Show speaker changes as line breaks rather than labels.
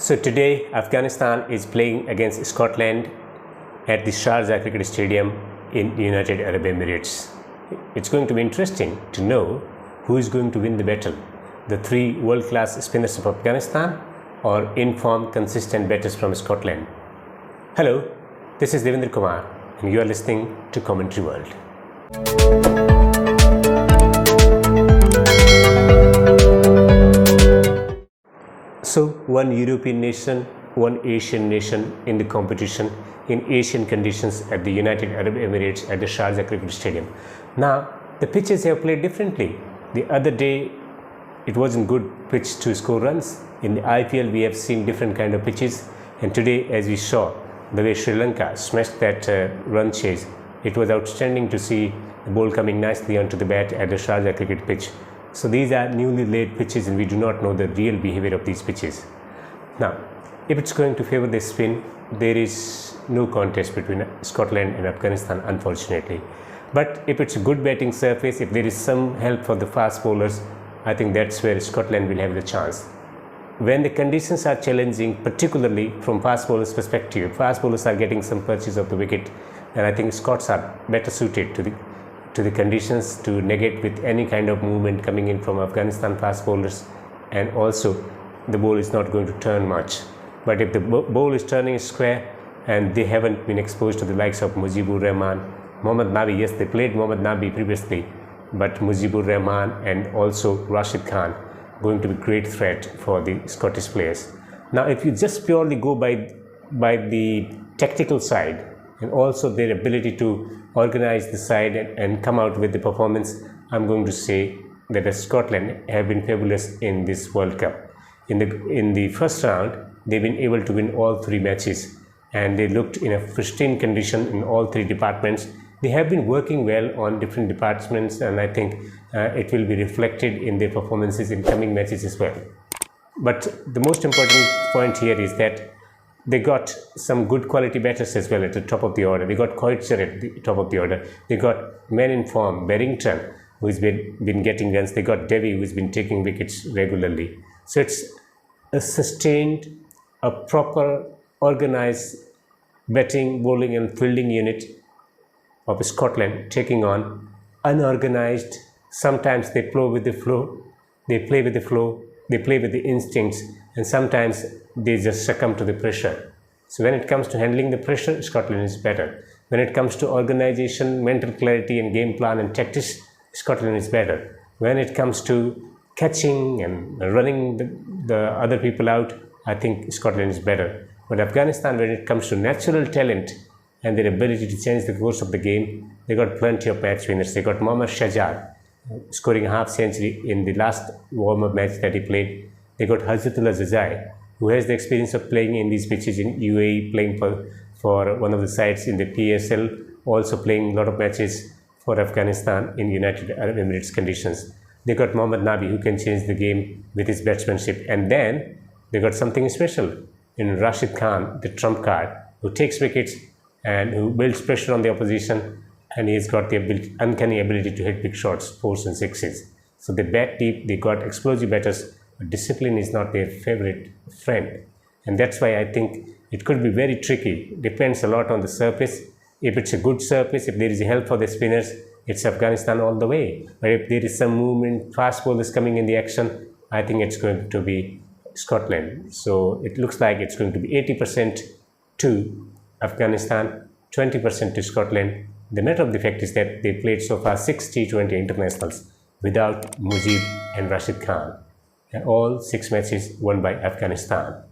So today Afghanistan is playing against Scotland at the Sharjah Cricket Stadium in the United Arab Emirates. It's going to be interesting to know who is going to win the battle, the three world-class spinners of Afghanistan or in-form consistent batters from Scotland. Hello, this is Devender Kumar and you are listening to Commentary World. So one European nation, one Asian nation in the competition in Asian conditions at the United Arab Emirates at the Sharjah Cricket Stadium. Now the pitches have played differently. The other day it wasn't good pitch to score runs. In the IPL we have seen different kind of pitches, and today as we saw the way Sri Lanka smashed that run chase, it was outstanding to see the ball coming nicely onto the bat at the Sharjah cricket pitch. So these are newly laid pitches and we do not know the real behavior of these pitches. Now, if it's going to favor the spin, there is no contest between Scotland and Afghanistan, unfortunately. But if it's a good batting surface, if there is some help for the fast bowlers, I think that's where Scotland will have the chance. When the conditions are challenging, particularly from fast bowlers' perspective, fast bowlers are getting some purchase of the wicket, and I think Scots are better suited to the conditions to negate with any kind of movement coming in from Afghanistan fast bowlers, and also the ball is not going to turn much. But if the ball is turning square and they haven't been exposed to the likes of Mujibur Rahman, Mohammad Nabi, yes, they played Mohammad Nabi previously, but Mujibur Rahman and also Rashid Khan going to be great threat for the Scottish players. Now if you just purely go by the tactical side and also their ability to organize the side and come out with the performance, I'm going to say that Scotland have been fabulous in this World Cup. In the first round, they've been able to win all three matches and they looked in a pristine condition in all three departments. They have been working well on different departments, and I think it will be reflected in their performances in coming matches as well. But the most important point here is that they got some good quality batters as well at the top of the order. They got Coitzer at the top of the order. They got men in form, Barrington, who's been getting runs. They got Devi, who's been taking wickets regularly. So it's a sustained, a proper, organized batting, bowling and fielding unit of Scotland taking on unorganized. Sometimes they play with the flow, they play with the instincts, and sometimes they just succumb to the pressure. So when it comes to handling the pressure, Scotland is better. When it comes to organization, mental clarity and game plan and tactics, Scotland is better. When it comes to catching and running the other people out, I think Scotland is better. But Afghanistan, when it comes to natural talent and their ability to change the course of the game, they got plenty of match winners. They got Mohammad Shahzad scoring a half century in the last warm-up match that he played. They got Hazratullah Zazai, who has the experience of playing in these pitches in UAE, playing for one of the sides in the PSL, also playing a lot of matches for Afghanistan in United Arab Emirates conditions. They got Mohammad Nabi, who can change the game with his batsmanship. And then they got something special in Rashid Khan, the trump card, who takes wickets and who builds pressure on the opposition, and he's got the uncanny ability to hit big shots, fours and sixes. So they bat deep, they got explosive batters, but discipline is not their favorite friend. And that's why I think it could be very tricky. Depends a lot on the surface. If it's a good surface, if there is help for the spinners, it's Afghanistan all the way. But if there is some movement, fast bowlers coming in the action, I think it's going to be Scotland. So it looks like it's going to be 80% to Afghanistan, 20% to Scotland. The matter of the fact is that they played so far 6 T20 internationals without Mujib and Rashid Khan, and all 6 matches won by Afghanistan.